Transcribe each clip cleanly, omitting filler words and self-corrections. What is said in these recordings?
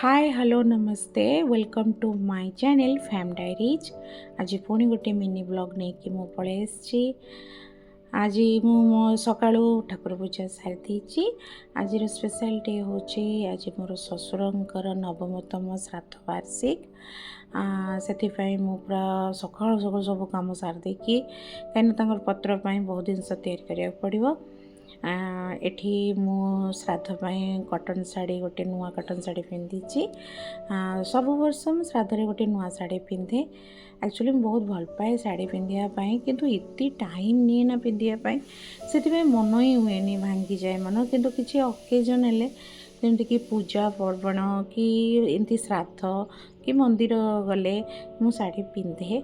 Hi hello namaste welcome to my channel fam diaries. आज पुणी गोटे मिनी ब्लॉग नहीं कि मु पलि आज मो सका ठाकुर पूजा सारी आज स्पेशल डे हूँ आज मोर ससुरंकर नवमतम श्राद्ध वार्षिक से मु पूरा सका सका सब कम सारी कहीं पत्र बहुत जिनस या पड़ो एठी मु श्राद्ध कटन शाढ़ी गोटे नुआ कटन शाढ़ी पिंधि सब वर्ष मु श्राद्ध गोटे नुआ शाढ़ी पिंधे। एक्चुअली मुझे बहुत भल पाए शाढ़ी पिंधापी किंतु इतनी टाइम नहीं ना पिंधापी से मन ही हुए भांगी जाए मन किंतु किसी अकेजन हेले जमीक पूजा पर्वण कि एमती श्राद्ध कि मंदिर गले मु शाढ़ी पिंधे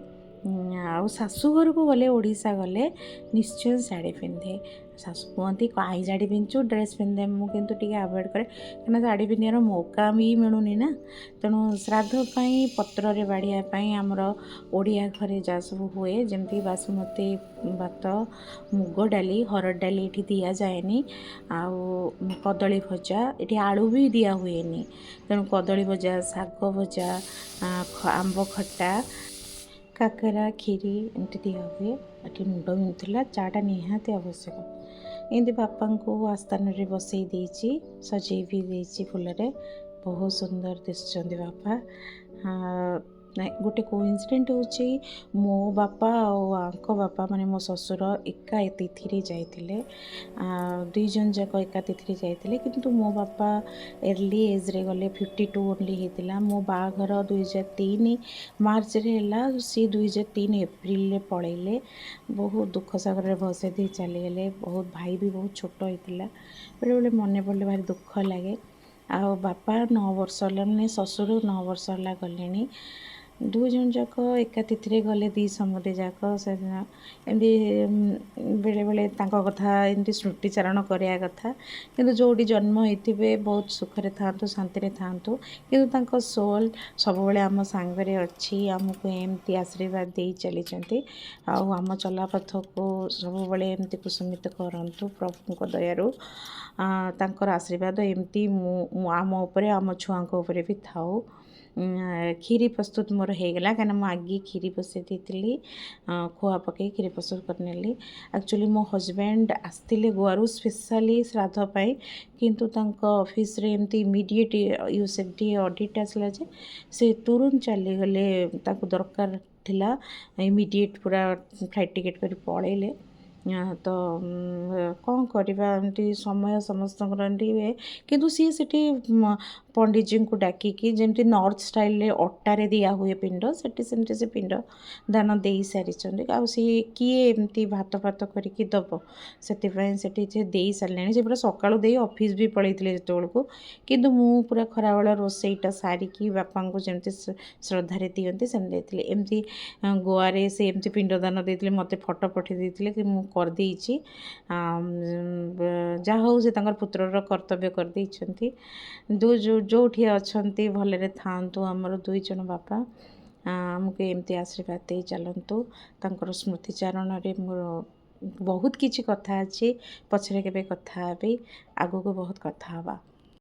आउ शाशुघर को गले ओडिशा गले निश्चय शाढ़ी पिंधे। शाशु कहती आई शाढ़ी पिंधु ड्रेस पिंधे मुझे आभोड करे कहीं शाढ़ी पिंधार मौका भी मिलूनी ना तेणु श्राद्ध पत्र बाड़ापी आमर ओडिया घरे जहाँ सब हुए जमती बासमती भात मुग डाली हरड़ डाली ये दि जाए आउ कदली भजा ये आलू भी दिया हुए तेणु कदली भजा शाग भजा आंब खटा काकरा खीरी एमती दिया हुए ये मुंड बिंधुला चाटा निहाती आवश्यक एमती बापा को आस्थान बसई देची सजई भी देची फुलरे बहुत सुंदर दिशुंट बापा। गोटे कोइंसिडेंट होची मो बापा और बापा माने मो ससुर एका तिथि जाइतिले दुई जन जाक एका तिथि जाइतिले किंतु मो बापा अर्ली एज रे गले 52 ओनली होता मो बाघर 2003 मार्च रे हैला सी 2003 एप्रिल रे पड़ेले बहुत दुख सागर भसे दी चलीगले बहुत भाई भी बहुत छोट होता बेले बेले मन पड़े भारी दुख लगे आ बापा 9 वर्ष है ससुर 9 वर्ष है गले दु जन जाक एका तिथि गले दी समुद्र जाक से एमती बेले बेले कथा एमती स्मृतिचारण करने कथा किंतु जोटी जन्म होते बहुत सुखरे था शांति था किंतु सोल सब आम सांगरे अच्छी आमको एमती आशीर्वाद दे चली आम चलापथ को सब एमती कुसुमित करूँ प्रभु दयारू तांकर आशीर्वाद एमती आम उपरे आम छुआ भी थाऊ। खीरी प्रस्तुत मोर होगला कहीं आगे खीरी बसई दी खोआ पकई खीरी प्रस्तुत करनेली एक्चुअली मो हजबैंड आसते गोआरू स्पेशली श्राद्धपाई किंतु ऑफिस रे एमती इमीडिएट यूएसएफडी ऑडिट आसला जे से तुरंत चलीगले दरकार थिला इमीडिएट पूरा फ्लाइट टिकेट कर पड़े तो कौन करवा एमती समय समस्त हुए किंतु सी सेठी पंडित जी को डाकिकी जमी नॉर्थ स्टाइल रे अट्टारे दिया हुए पिंड से पिंड दान दे सारी सी किए एमती भात फात करके दब से दे सारे से पूरा सका ऑफिस भी पलैते जो किंतु मु पूरा खराबेल रोसईटा सारिकी बापा को जमी श्रद्धारे दिखती सेमती एमती गोआ रे से एमती पिंडदान देते मत फटो पठे कि मु करदे जहाँ हो से पुत्रर कर्तव्य करदे जो अच्छा भलरे था आमर दुई जन बापा आमको एमती आशीर्वाद दे चलतु तांकर स्मृतिचारण मोर बहुत किछि कथा अच्छी पछरे केबे कथा हेबी आगो को बहुत कथा हवा।